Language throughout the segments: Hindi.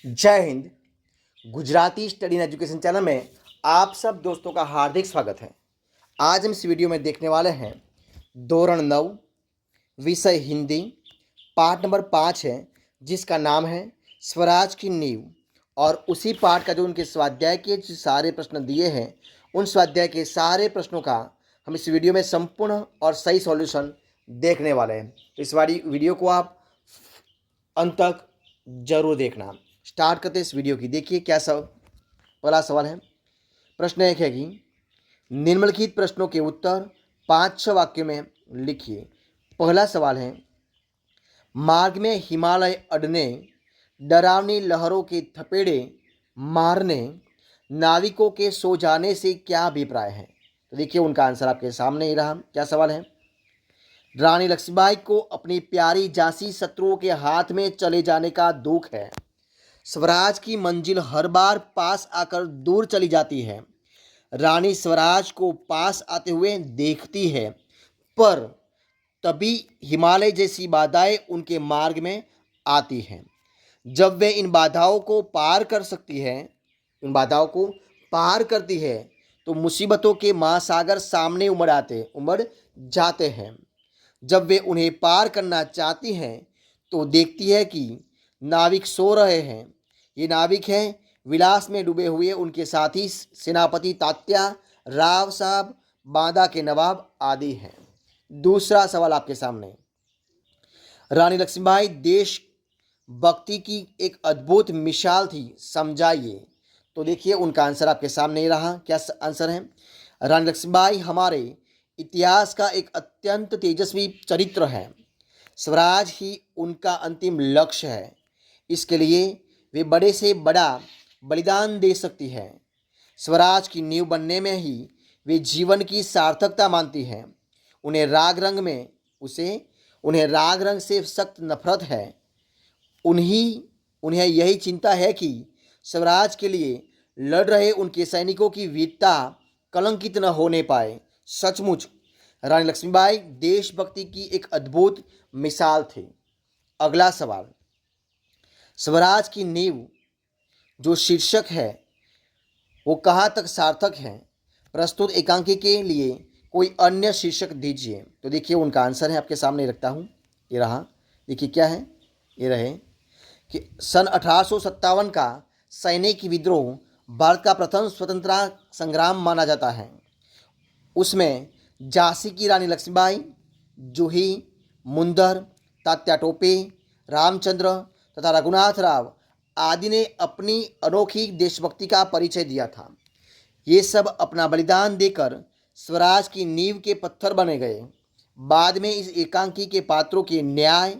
जय Hind. Gujarati study and education channel में आप सब दोस्तों का हार्दिक स्वागत है। आज हम इस वीडियो में देखने वाले हैं धोरण 9 विषय हिंदी पाठ नंबर 5 है, जिसका नाम है स्वराज की नींव। और उसी पाठ का जो उनके स्वाध्याय के जो सारे प्रश्न दिए हैं, उन स्वाध्याय के सारे प्रश्नों का हम इस वीडियो में संपूर्ण और सही सॉल्यूशन देखने वाले हैं। इस वाली वीडियो को आप अंत तक जरूर देखना। स्टार्ट करते इस वीडियो की। देखिए क्या पहला सवाल है। प्रश्न एक है कि निम्नलिखित प्रश्नों के उत्तर 5-6 वाक्यों में लिखिए। पहला सवाल है, मार्ग में हिमालय अड़ने, डरावनी लहरों के थपेड़े मारने, नाविकों के सो जाने से क्या अभिप्राय है? तो देखिए उनका आंसर आपके सामने ही रहा। क्या सवाल है? रानी लक्ष्मीबाई को अपनी प्यारी झांसी शत्रुओं के हाथ में चले जाने का दुख है। स्वराज की मंजिल हर बार पास आकर दूर चली जाती है। रानी स्वराज को पास आते हुए देखती है, पर तभी हिमालय जैसी बाधाएं उनके मार्ग में आती हैं। जब वे इन बाधाओं को पार कर सकती है, इन बाधाओं को पार करती है, तो मुसीबतों के महासागर सामने उमड़ जाते हैं। जब वे उन्हें पार करना चाहती हैं, तो देखती है कि नाविक सो रहे हैं। ये नाविक हैं विलास में डूबे हुए उनके साथी सेनापति तात्या, राव साहब, बांदा के नवाब आदि हैं। दूसरा सवाल आपके सामने, रानी लक्ष्मीबाई देश भक्ति की एक अद्भुत मिसाल थी, समझाइए। तो देखिए उनका आंसर आपके सामने ही रहा। क्या आंसर है? रानी लक्ष्मीबाई हमारे इतिहास का एक अत्यंत तेजस्वी चरित्र है। स्वराज ही उनका अंतिम लक्ष्य है। इसके लिए वे बड़े से बड़ा बलिदान दे सकती है। स्वराज की नींव बनने में ही वे जीवन की सार्थकता मानती हैं। उन्हें राग रंग से सख्त नफरत है। उन्हें यही चिंता है कि स्वराज के लिए लड़ रहे उनके सैनिकों की वीरता कलंकित न होने पाए। सचमुच रानी लक्ष्मीबाई देशभक्ति की एक अद्भुत मिसाल थी। अगला सवाल, स्वराज की नींव जो शीर्षक है वो कहाँ तक सार्थक है? प्रस्तुत एकांकी के लिए कोई अन्य शीर्षक दीजिए। तो देखिए उनका आंसर है आपके सामने रखता हूँ, ये रहा। देखिए क्या है, ये रहे कि सन 1857 का सैनिक विद्रोह भारत का प्रथम स्वतंत्रता संग्राम माना जाता है। उसमें झांसी की रानी लक्ष्मीबाई, जूही, मुंदर, तात्या टोपे, रामचंद्र तथा रघुनाथ राव आदि ने अपनी अनोखी देशभक्ति का परिचय दिया था। ये सब अपना बलिदान देकर स्वराज की नींव के पत्थर बने गए। बाद में इस एकांकी के पात्रों के न्याय,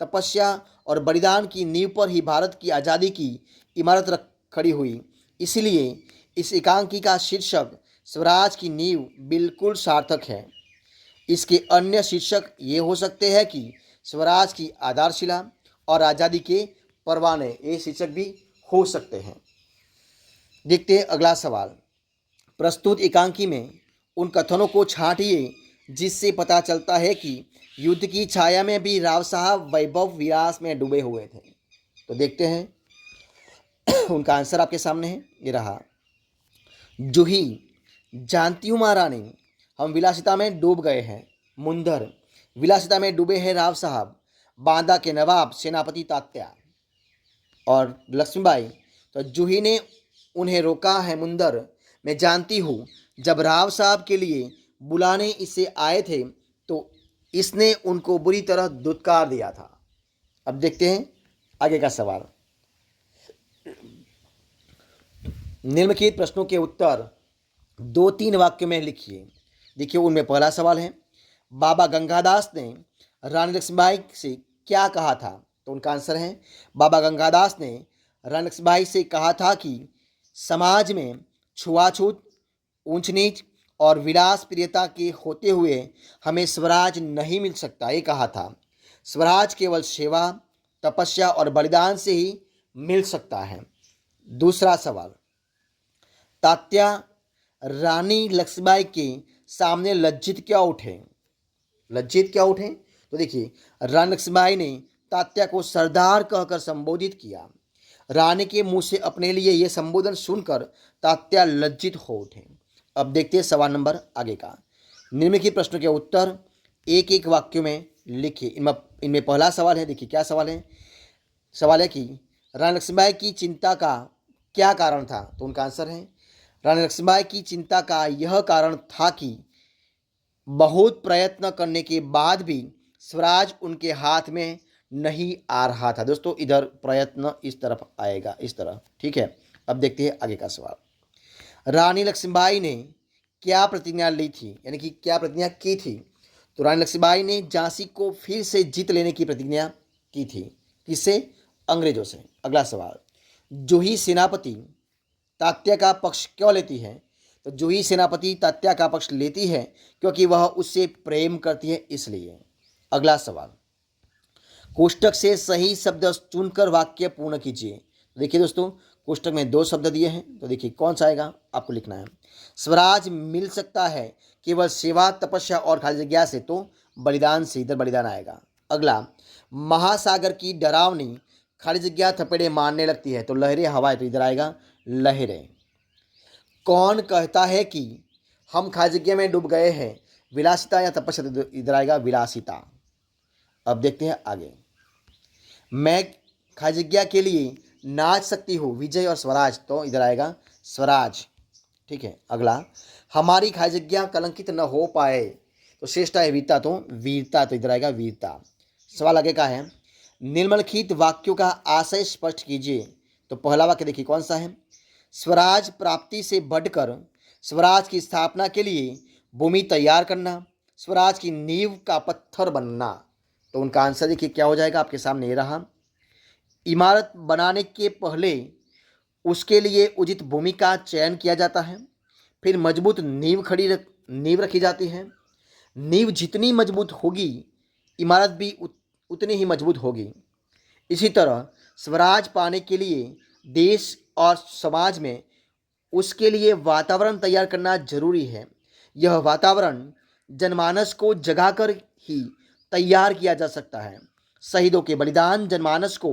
तपस्या और बलिदान की नींव पर ही भारत की आज़ादी की इमारत खड़ी हुई। इसलिए इस एकांकी का शीर्षक स्वराज की नींव बिल्कुल सार्थक है। इसके अन्य शीर्षक ये हो सकते हैं कि स्वराज की आधारशिला और आज़ादी के परवाने, ये शीर्षक भी हो सकते हैं। देखते हैं अगला सवाल। प्रस्तुत एकांकी में उन कथनों को छांटिए जिससे पता चलता है कि युद्ध की छाया में भी राव साहब वैभव विलास में डूबे हुए थे। तो देखते हैं उनका आंसर आपके सामने है, ये रहा। जूही, जानती हूँ महारानी, हम विलासिता में डूब गए हैं। मुंदर, विलासिता में डूबे हैं राव साहब, बांदा के नवाब सेनापति तात्या। और लक्ष्मीबाई, तो जूही ने उन्हें रोका है। मुंदर, मैं जानती हूँ जब राव साहब के लिए बुलाने इसे आए थे तो इसने उनको बुरी तरह दुत्कार दिया था। अब देखते हैं आगे का सवाल। निम्नलिखित प्रश्नों के उत्तर 2-3 वाक्यों में लिखिए। देखिए उनमें पहला सवाल है, बाबा गंगादास ने रानी लक्ष्मीबाई से क्या कहा था? तो उनका आंसर है, बाबा गंगादास ने रानी लक्ष्मीबाई से कहा था कि समाज में छुआछूत, ऊंच नीच और विलास प्रियता के होते हुए हमें स्वराज नहीं मिल सकता। ये कहा था। स्वराज केवल सेवा, तपस्या और बलिदान से ही मिल सकता है। दूसरा सवाल, तात्या रानी लक्ष्मीबाई के सामने लज्जित क्या उठे? लज्जित क्या उठे? तो देखिए रानी लक्ष्मीबाई ने तात्या को सरदार कहकर संबोधित किया। रानी के मुंह से अपने लिए यह संबोधन सुनकर तात्या लज्जित हो उठे। अब देखते हैं सवाल नंबर आगे का। निम्नलिखित प्रश्नों के उत्तर एक एक वाक्यों में लिखिए। इनमें पहला सवाल है, देखिए क्या सवाल है। सवाल है कि रानी लक्ष्मीबाई की चिंता का क्या कारण था। तो उनका आंसर है, रानी लक्ष्मीबाई की चिंता का यह कारण था कि बहुत प्रयत्न करने के बाद भी स्वराज उनके हाथ में नहीं आ रहा था। दोस्तों इधर प्रयत्न इस तरफ आएगा, इस तरह, ठीक है। अब देखते हैं आगे का सवाल। रानी लक्ष्मीबाई ने क्या प्रतिज्ञा ली थी, यानी कि क्या प्रतिज्ञा की थी। तो रानी लक्ष्मीबाई ने झांसी को फिर से जीत लेने की प्रतिज्ञा की थी। किससे? अंग्रेजों से। अगला सवाल, जूही सेनापति तात्या का पक्ष क्यों लेती है। तो जूही सेनापति तात्या का पक्ष लेती है क्योंकि वह उससे प्रेम करती है, इसलिए। अगला सवाल, कोष्टक से सही शब्द चुनकर वाक्य पूर्ण कीजिए। देखिए दोस्तों, कोष्टक में 2 शब्द दिए हैं, तो देखिए कौन सा आएगा, आपको लिखना है। स्वराज मिल सकता है केवल सेवा, तपस्या और खाली जगह से, तो बलिदान से, इधर बलिदान आएगा। अगला, महासागर की डरावनी खाली जगह थपेड़े मारने लगती है, तो लहरें हवाएं, तो इधर आएगा लहरें। कौन कहता है कि हम खाली जगह में डूब गए हैं, विलासिता या तपस्या, तो इधर आएगा विलासिता। अब देखते हैं आगे। मैं खाली जगह के लिए नाच सकती हूँ, विजय और स्वराज, तो इधर आएगा स्वराज, ठीक है। अगला, हमारी खाली जगह कलंकित न हो पाए, तो श्रेष्ठा है वीरता, तो वीरता, तो इधर आएगा वीरता। सवाल आगे का है, निम्नलिखित वाक्यों का आशय स्पष्ट कीजिए। तो पहला वाक्य देखिए कौन सा है, स्वराज प्राप्ति से बढ़कर स्वराज की स्थापना के लिए भूमि तैयार करना, स्वराज की नींव का पत्थर बनना। तो उनका आंसर देखिए क्या हो जाएगा, आपके सामने ये रहा। इमारत बनाने के पहले उसके लिए उचित भूमि का चयन किया जाता है, फिर मजबूत नींव रखी जाती है। नींव जितनी मजबूत होगी, इमारत भी उतनी ही मजबूत होगी। इसी तरह स्वराज पाने के लिए देश और समाज में उसके लिए वातावरण तैयार करना जरूरी है। यह वातावरण जनमानस को जगाकर ही तैयार किया जा सकता है। शहीदों के बलिदान जनमानस को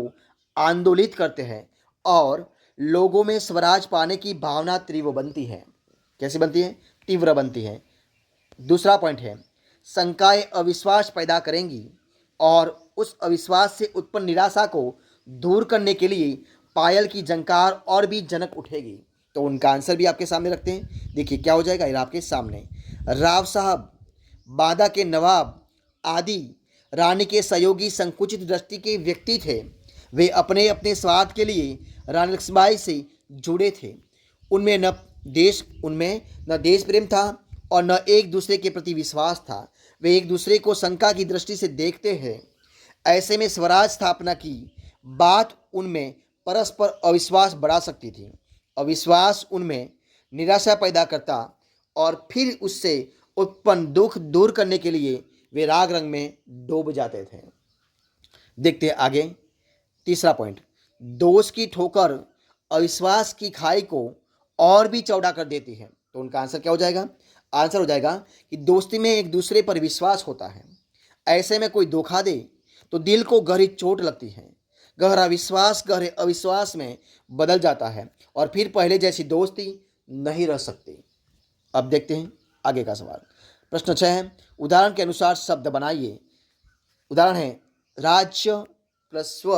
आंदोलित करते हैं और लोगों में स्वराज पाने की भावना तीव्र बनती है। कैसी बनती है? तीव्र बनती है। दूसरा पॉइंट है, शंकाएं अविश्वास पैदा करेंगी और उस अविश्वास से उत्पन्न निराशा को दूर करने के लिए पायल की झंकार और भी जनक उठेगी। तो उनका आंसर भी आपके सामने रखते हैं, देखिए क्या हो जाएगा, ये आपके सामने। राव साहब, बादा के नवाब आदि रानी के सहयोगी संकुचित दृष्टि के व्यक्ति थे। वे अपने अपने स्वार्थ के लिए रानी लक्ष्मीबाई से जुड़े थे। उनमें न देश प्रेम था और न एक दूसरे के प्रति विश्वास था। वे एक दूसरे को शंका की दृष्टि से देखते हैं। ऐसे में स्वराज स्थापना की बात उनमें परस्पर अविश्वास बढ़ा सकती थी। अविश्वास उनमें निराशा पैदा करता और फिर उससे उत्पन्न दुख दूर करने के लिए वे राग रंग में डूब जाते थे। देखते हैं आगे। तीसरा पॉइंट, दोष की ठोकर अविश्वास की खाई को और भी चौड़ा कर देती है। तो उनका आंसर क्या हो जाएगा? आंसर हो जाएगा कि दोस्ती में एक दूसरे पर विश्वास होता है। ऐसे में कोई धोखा दे तो दिल को गहरी चोट लगती है। गहरा विश्वास गहरे अविश्वास में बदल जाता है और फिर पहले जैसी दोस्ती नहीं रह सकती। अब देखते हैं आगे का सवाल। प्रश्न 6 है, उदाहरण के अनुसार शब्द बनाइए। उदाहरण है, राज्य प्लस स्व,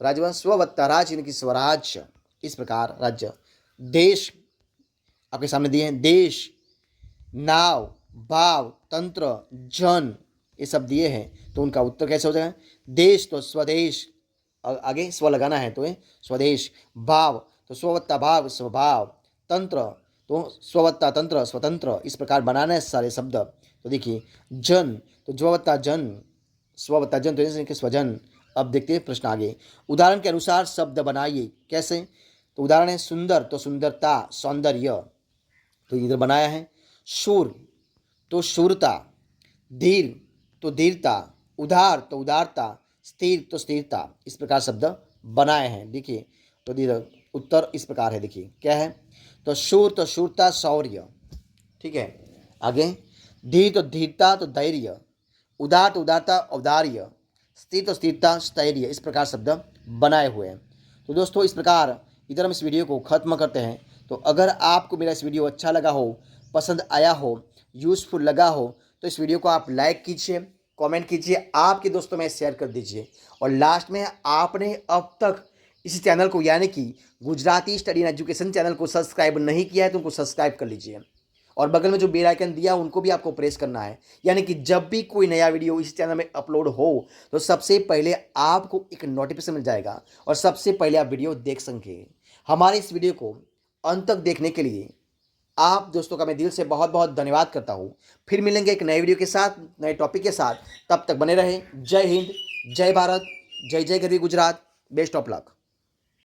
राज्य स्व वत्ता राज्य, यानी कि स्वराज्य। इस प्रकार राज्य। देश आपके सामने दिए हैं, देश, नाव, भाव, तंत्र, जन, ये सब दिए हैं। तो उनका उत्तर कैसे हो जाएगा? देश तो स्वदेश, आगे स्व लगाना है तो स्वदेश। भाव तो स्ववत्ता भाव स्वभाव। तंत्र तो स्ववत्ता तंत्र स्वतंत्र। इस प्रकार बनाना है सारे शब्द। तो देखिए, जन तो ज्ववत्ता जन, स्ववत्ता जन तो स्वजन। अब देखते हैं प्रश्न आगे। उदाहरण के अनुसार शब्द बनाइए। कैसे? तो उदाहरण है, सुंदर तो सुंदरता सौंदर्य, तो इधर बनाया है। शूर तो शूरता, धीर तो धीरता, उदार तो उदारता, स्थिर तो स्थिरता। इस प्रकार शब्द बनाए हैं। देखिए, तो उत्तर इस प्रकार है, देखिए क्या है। तो शूर तो शूरता शौर्य, ठीक है। आगे, धीर तो धीरता तो धैर्य, उदार तो उदारता औदार्य, स्थिर तो स्थिरता स्थैर्य। इस प्रकार शब्द बनाए हुए हैं। तो दोस्तों इस प्रकार इधर हम इस वीडियो को ख़त्म करते हैं। तो अगर आपको मेरा इस वीडियो अच्छा लगा हो, पसंद आया हो, यूज़फुल लगा हो, तो इस वीडियो को आप लाइक कीजिए, कमेंट कीजिए, आपके दोस्तों में शेयर कर दीजिए। और लास्ट में आपने अब तक इस चैनल को यानी कि Gujarati study and education channel को सब्सक्राइब नहीं किया है तो उनको सब्सक्राइब कर लीजिए। और बगल में जो बेल आइकन दिया उनको भी आपको प्रेस करना है, यानी कि जब भी कोई नया वीडियो इस चैनल में अपलोड हो तो सबसे पहले आपको एक नोटिफिकेशन मिल जाएगा और सबसे पहले आप वीडियो देख सकेंगे। हमारे इस वीडियो को अंत तक देखने के लिए आप दोस्तों का मैं दिल से बहुत बहुत धन्यवाद करता हूँ। फिर मिलेंगे एक नए वीडियो के साथ, नए टॉपिक के साथ। तब तक बने रहें। जय हिंद, जय भारत, जय जय गरवी गुजरात। Best of luck.